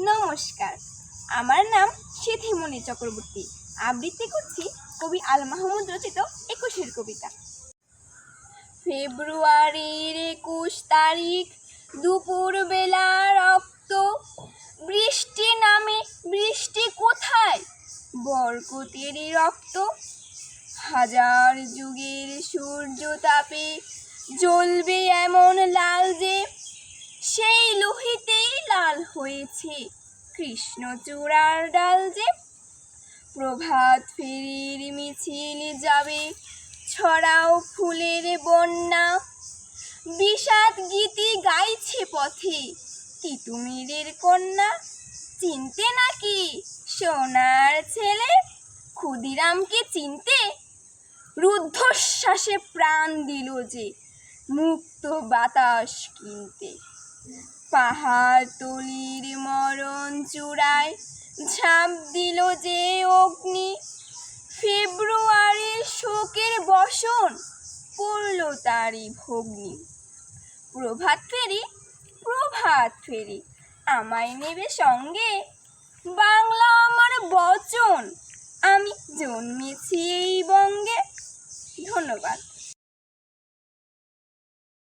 নমস্কার, আমার নাম সিথিমণি চক্রবর্তী। আবৃত্তি করছি কবি আল মাহমুদ রচিত ২১-এর কবিতা। ফেব্রুয়ারির ২১ তারিখ দুপুরবেলা রক্ত বৃষ্টি নামে। বৃষ্টি কোথায়? বরকতেরই রক্ত। হাজার যুগের সূর্য তাপে জ্বলবে এমন লাল যে সেই লোহিতেই লাল হয়েছে কৃষ্ণচূড়ার ডাল যে। প্রভাত ফেরির মিছিল যাবে, ছড়াও ফুলের বন্যা। বিষাদ গীতি গাইছে পথে তিতুমিরের কন্যা। চিনতে নাকি সোনার ছেলে? ক্ষুদিরামকে চিনতে? রুদ্ধশ্বাসে প্রাণ দিল যে মুক্ত বাতাস কিনতে। পাহাড়তলির মরণ চূড়ায় ঝাঁপ দিল যে অগ্নি। ফেব্রুয়ারির শোকের বসন পড়ল তারই ভগ্নি। প্রভাত ফেরি, প্রভাত ফেরি, আমায় নেবে সঙ্গে? বাংলা আমার বচন, আমি জন্মেছি এই বঙ্গে। ধন্যবাদ।